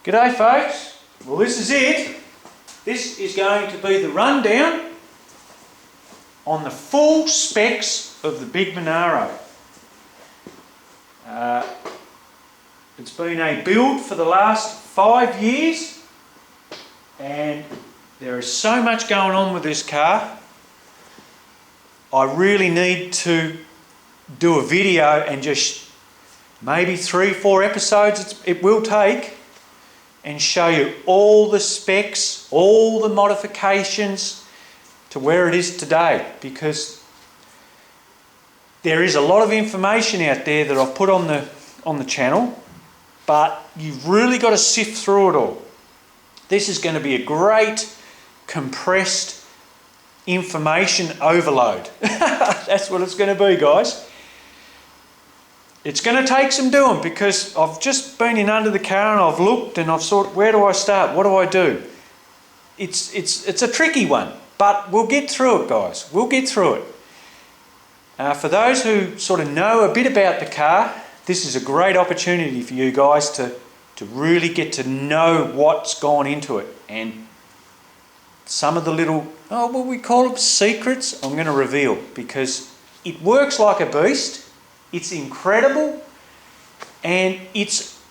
G'day folks, well this is it. This is going to be the rundown on the full specs of the big Monaro. It's been a build for the last 5 years and there is so much going on with this car. I really need to do a video and just maybe 3-4 episodes it will take and show you all the specs, all the modifications to where it is today, because there is a lot of information out there that I've put on the channel, but you've really got to sift through it all. This is going to be a great compressed information overload. That's what it's going to be, guys. It's going to take some doing because I've just been in under the car and I've looked and I've thought, where do I start? What do I do? It's a tricky one, but we'll get through it, guys. We'll get through it. For those who sort of know a bit about the car, this is a great opportunity for you guys to really get to know what's gone into it, and some of the little, what we call them, secrets, I'm going to reveal, because it works like a beast. It's incredible, and it's,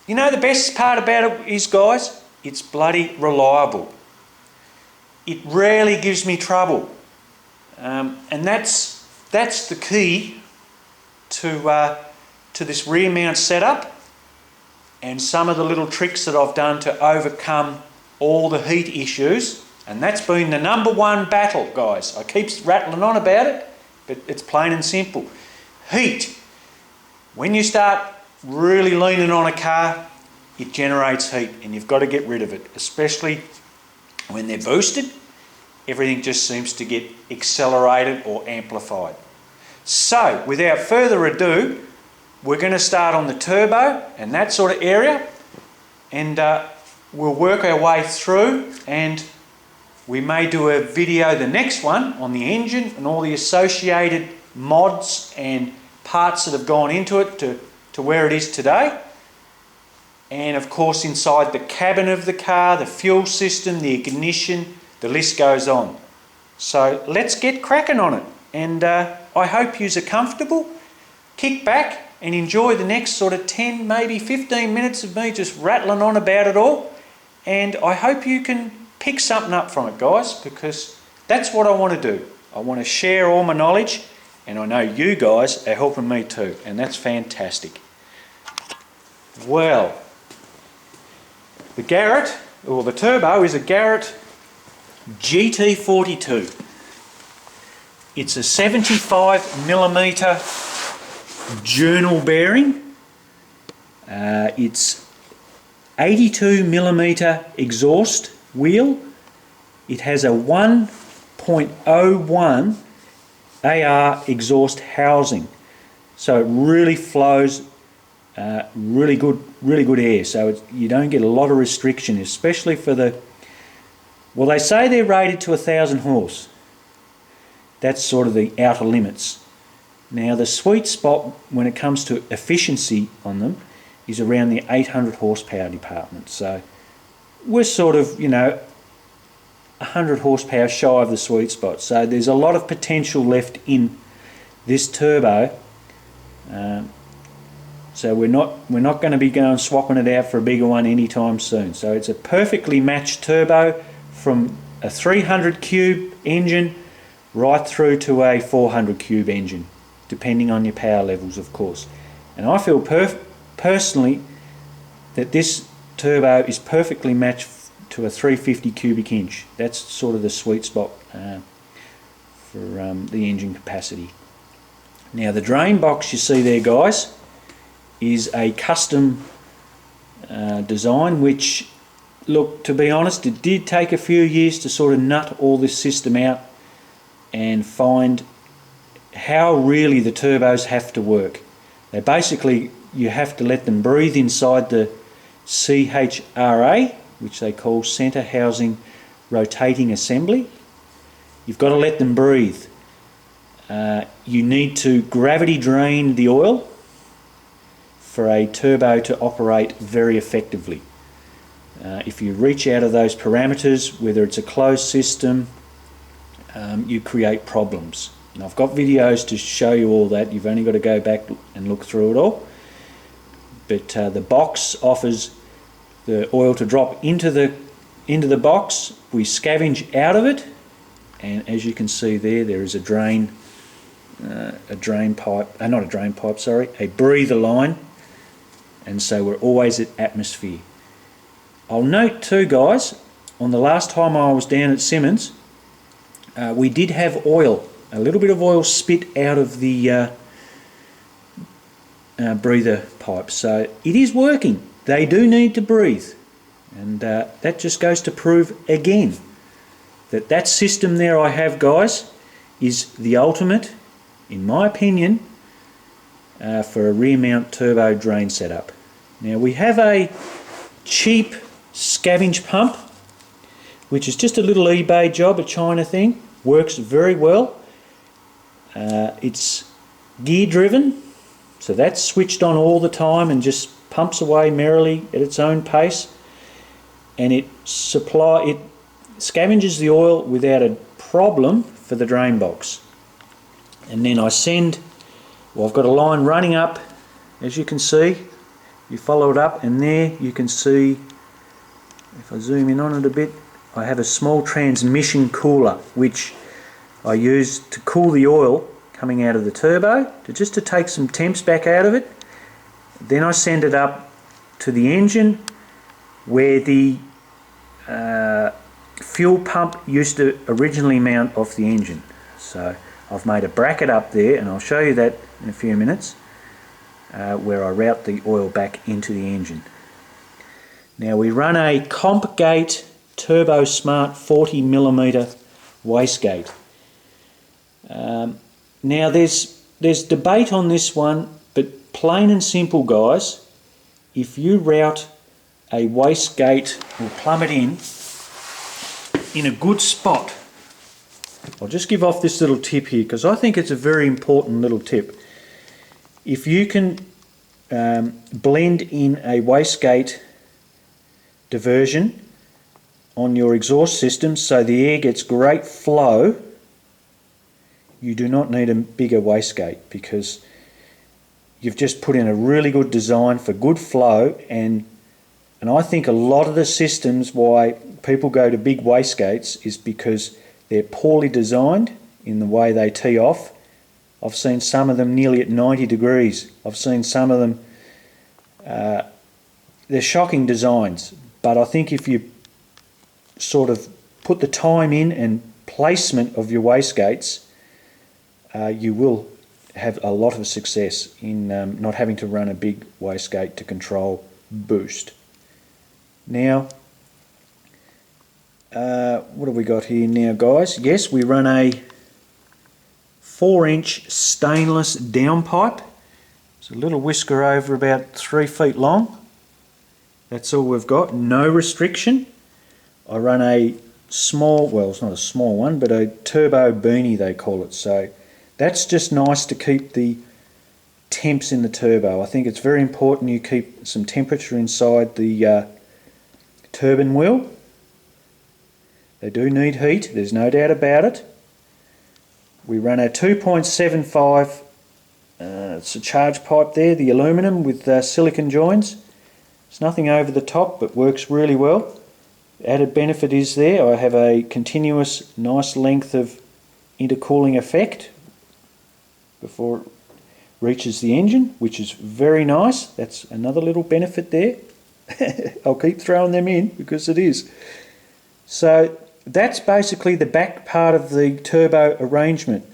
you know, the best part about it is, guys, it's bloody reliable. It rarely gives me trouble, and that's the key to this rear mount setup, and some of the little tricks that I've done to overcome all the heat issues. And that's been the #1 battle, guys. I keep rattling on about it, but it's plain and simple. Heat. When you start really leaning on a car, it generates heat and you've got to get rid of it, especially when they're boosted. Everything just seems to get accelerated or amplified. So, without further ado, we're going to start on the turbo and that sort of area, and we'll work our way through, and we may do a video, the next one, on the engine and all the associated mods and parts that have gone into it to where it is today. And of course inside the cabin of the car, the fuel system, the ignition, the list goes on. So let's get cracking on it. And I hope yous are comfortable. Kick back and enjoy the next sort of 10, maybe 15 minutes of me just rattling on about it all. And I hope you can pick something up from it, guys, because that's what I want to do. I want to share all my knowledge, and I know you guys are helping me too, and that's fantastic. Well, the Garrett, or the turbo, is a Garrett GT42. It's a 75mm journal bearing. It's 82mm exhaust wheel. It has a 1.01 AR exhaust housing, so it really flows really good air, so you don't get a lot of restriction, especially for the, well, they say they're rated to 1,000 horse. That's sort of the outer limits. Now the sweet spot when it comes to efficiency on them is around the 800 horsepower department, so we're sort of, you know, 100 horsepower shy of the sweet spot. So there's a lot of potential left in this turbo. So we're not going to be going swapping it out for a bigger one anytime soon. So it's a perfectly matched turbo from a 300 cube engine right through to a 400 cube engine, depending on your power levels, of course. And I feel personally that this turbo is perfectly matched to a 350 cubic inch. That's sort of the sweet spot for the engine capacity. Now the drain box you see there, guys, is a custom design, which, look, to be honest, it did take a few years to sort of nut all this system out and find how really the turbos have to work. They basically, you have to let them breathe inside the CHRA, which they call Centre Housing Rotating Assembly. You've got to let them breathe. You need to gravity drain the oil for a turbo to operate very effectively. If you reach out of those parameters, whether it's a closed system, you create problems. And I've got videos to show you all that. You've only got to go back and look through it all. But the box offers the oil to drop into the box. We scavenge out of it, and as you can see there is a drain pipe, not a drain pipe, sorry, a breather line, and so we're always at atmosphere. I'll note too, guys, on the last time I was down at Simmons, we did have oil, a little bit of oil spit out of the breather pipe, so it is working. They do need to breathe, and that just goes to prove again that system there I have, guys, is the ultimate, in my opinion, for a rear mount turbo drain setup. Now we have a cheap scavenge pump, which is just a little eBay job, a China thing, works very well. It's gear driven, so that's switched on all the time and just pumps away merrily at its own pace, and it scavenges the oil without a problem for the drain box. And then I've got a line running up, as you can see. You follow it up, and there you can see, if I zoom in on it a bit, I have a small transmission cooler which I use to cool the oil coming out of the turbo, just to take some temps back out of it. Then I send it up to the engine where the fuel pump used to originally mount off the engine. So I've made a bracket up there, and I'll show you that in a few minutes, where I route the oil back into the engine. Now we run a Compgate Turbo Smart 40mm wastegate. Now there's debate on this one, but plain and simple, guys, if you route a wastegate or plumb it in a good spot, I'll just give off this little tip here because I think it's a very important little tip. If you can blend in a wastegate diversion on your exhaust system so the air gets great flow, you do not need a bigger wastegate, because you've just put in a really good design for good flow. And I think a lot of the systems why people go to big wastegates is because they're poorly designed in the way they tee off. I've seen some of them nearly at 90 degrees. I've seen some of them, they're shocking designs, but I think if you sort of put the time in and placement of your wastegates, you will have a lot of success in not having to run a big wastegate to control boost. Now, what have we got here now, guys? Yes, we run a 4-inch stainless downpipe. It's a little whisker over about 3 feet long. That's all we've got, no restriction. I run a small, well, it's not a small one, but a turbo beanie they call it. So that's just nice to keep the temps in the turbo. I think it's very important you keep some temperature inside the turbine wheel. They do need heat, there's no doubt about it. We run a 2.75, it's a charge pipe there, the aluminum with silicon joins. It's nothing over the top, but works really well. Added benefit is there, I have a continuous nice length of intercooling effect before it reaches the engine, which is very nice. That's another little benefit there. I'll keep throwing them in because it is. So that's basically the back part of the turbo arrangement.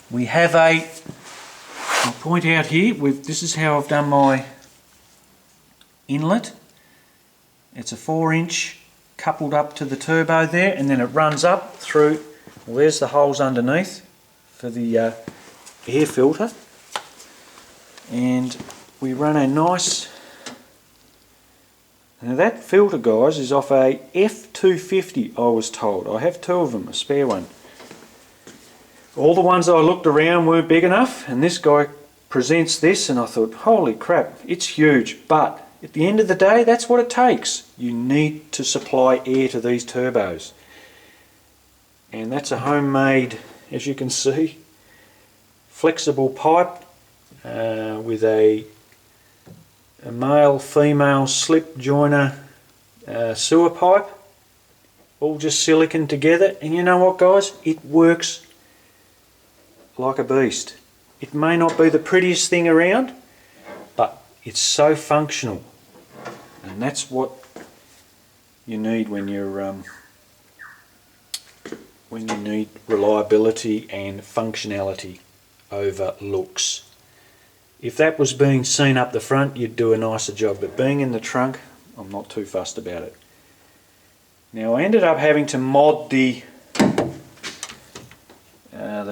We have I'll point out here, this is how I've done my inlet. It's a 4-inch coupled up to the turbo there, and then it runs up through, well, there's the holes underneath for the air filter, and we run a nice, now that filter, guys, is off a F250, I was told. I have 2 of them, a spare one. All the ones I looked around weren't big enough, and this guy presents this, and I thought, holy crap, it's huge, but at the end of the day, that's what it takes. You need to supply air to these turbos. And that's a homemade, as you can see, flexible pipe with a male-female slip joiner sewer pipe, all just silicone together. And you know what, guys, it works like a beast. It may not be the prettiest thing around, but it's so functional, and that's what you need when you need reliability and functionality over looks. If that was being seen up the front, you'd do a nicer job, but being in the trunk, I'm not too fussed about it. Now, I ended up having to mod the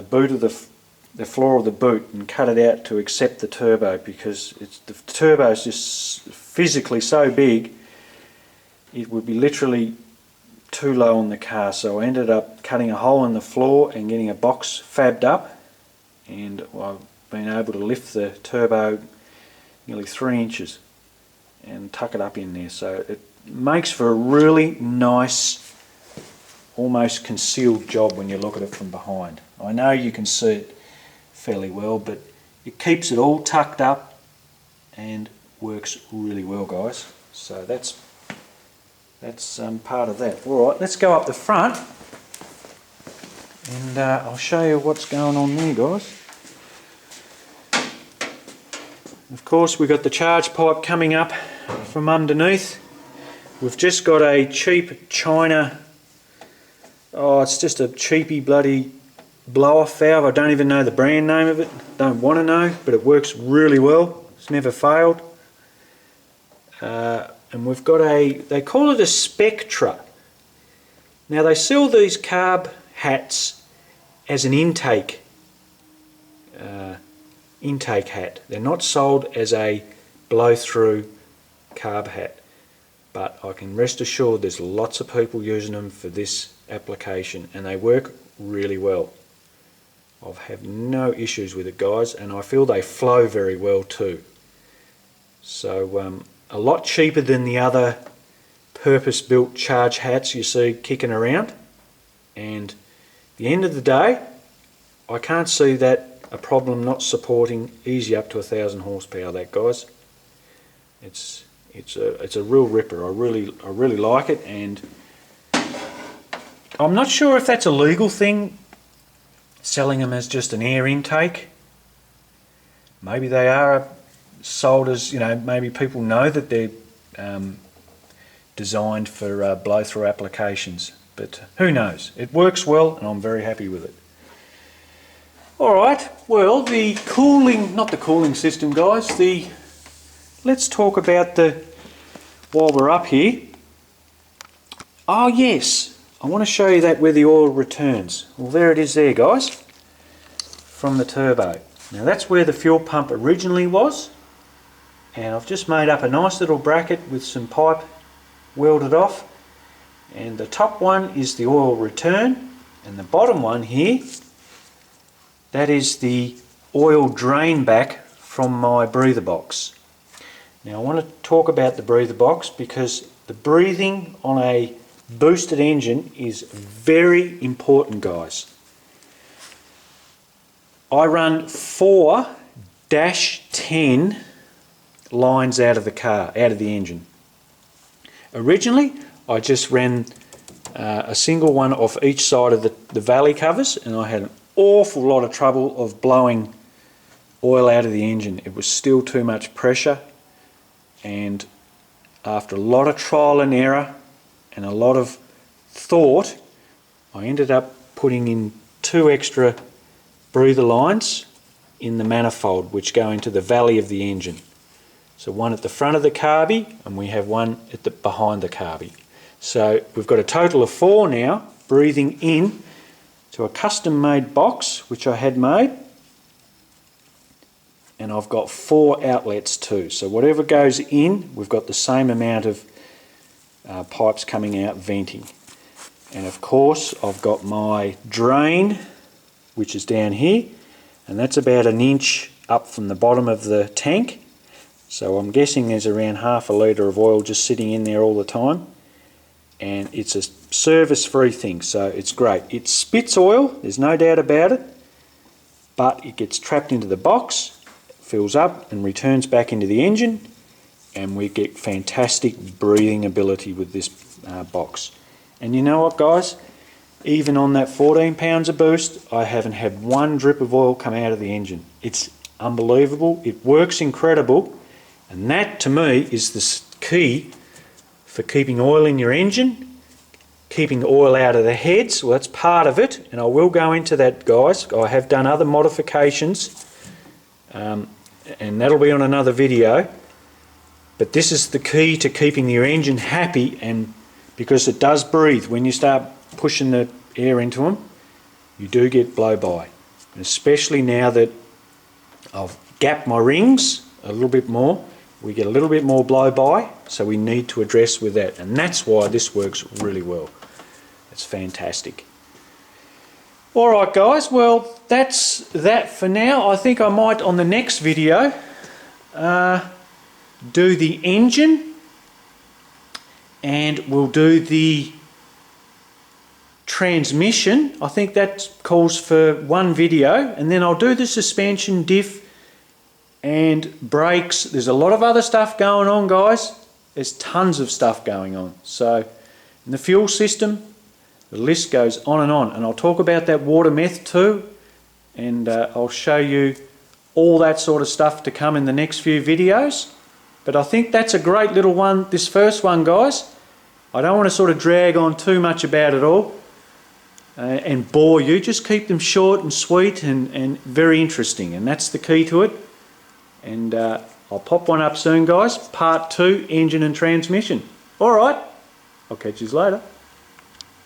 boot of the floor of the boot and cut it out to accept the turbo, because the turbo is just physically so big it would be literally too low on the car. So I ended up cutting a hole in the floor and getting a box fabbed up, and I've been able to lift the turbo nearly 3 inches and tuck it up in there, so it makes for a really nice, almost concealed job when you look at it from behind. I know you can see it fairly well, but it keeps it all tucked up and works really well, guys. So that's part of that. Alright, let's go up the front and I'll show you what's going on there, guys. Of course, we've got the charge pipe coming up from underneath. We've just got a cheap China, it's just a cheapy bloody blow-off valve. I don't even know the brand name of it, don't want to know, but it works really well. It's never failed. And we've got they call it a Spectra. Now, they sell these carb hats as an intake hat. They're not sold as a blow-through carb hat, but I can rest assured there's lots of people using them for this application, and they work really well. I've had no issues with it, guys, and I feel they flow very well too. So a lot cheaper than the other purpose-built charge hats you see kicking around, and at the end of the day, I can't see that a problem not supporting easy up to 1,000 horsepower. That, guys, it's a real ripper. I really like it, and I'm not sure if that's a legal thing, selling them as just an air intake. Maybe they are sold as, maybe people know that they're designed for blow-through applications, but who knows. It works well, and I'm very happy with it. Alright, well, the cooling, not the cooling system, guys, let's talk about while we're up here. Oh yes, I want to show you that where the oil returns. Well, there it is there, guys, from the turbo. Now, that's where the fuel pump originally was, and I've just made up a nice little bracket with some pipe welded off, and the top one is the oil return, and the bottom one here, that is the oil drain back from my breather box. Now, I want to talk about the breather box because the breathing on a boosted engine is very important, guys. I run 4-10 lines out of the car, out of the engine. Originally, I just ran a single one off each side of the valley covers, and I had an awful lot of trouble of blowing oil out of the engine. It was still too much pressure, and after a lot of trial and error and a lot of thought, I ended up putting in 2 extra breather lines in the manifold which go into the valley of the engine. So one at the front of the carby, and we have one behind the carby. So we've got a total of 4 now breathing in to a custom made box which I had made, and I've got 4 outlets too. So whatever goes in, we've got the same amount of pipes coming out venting. And of course I've got my drain, which is down here, and that's about 1 inch up from the bottom of the tank. So I'm guessing there's around half a litre of oil just sitting in there all the time. And it's a service-free thing, so it's great. It spits oil, there's no doubt about it, but it gets trapped into the box, fills up and returns back into the engine, and we get fantastic breathing ability with this box. And you know what, guys? Even on that 14 pounds of boost, I haven't had one drip of oil come out of the engine. It's unbelievable. It works incredible, and that to me is the key for keeping oil in your engine, keeping the oil out of the heads. Well, that's part of it, and I will go into that, guys. I have done other modifications, and that'll be on another video. But this is the key to keeping your engine happy, and because it does breathe when you start pushing the air into them, you do get blow-by. And especially now that I've gapped my rings a little bit more, we get a little bit more blow-by, so we need to address with that, and that's why this works really well. It's fantastic. Alright guys, well that's that for now. I think I might on the next video do the engine, and we'll do the transmission. I think that calls for one video, and then I'll do the suspension, diff and brakes. There's a lot of other stuff going on, guys. There's tons of stuff going on. So in the fuel system, the list goes on, and I'll talk about that water meth too, and I'll show you all that sort of stuff to come in the next few videos. But I think that's a great little one, this first one, guys. I don't want to sort of drag on too much about it all and bore you. Just keep them short and sweet and very interesting, and that's the key to it. And I'll pop one up soon, guys. Part 2, engine and transmission. Alright, I'll catch you later.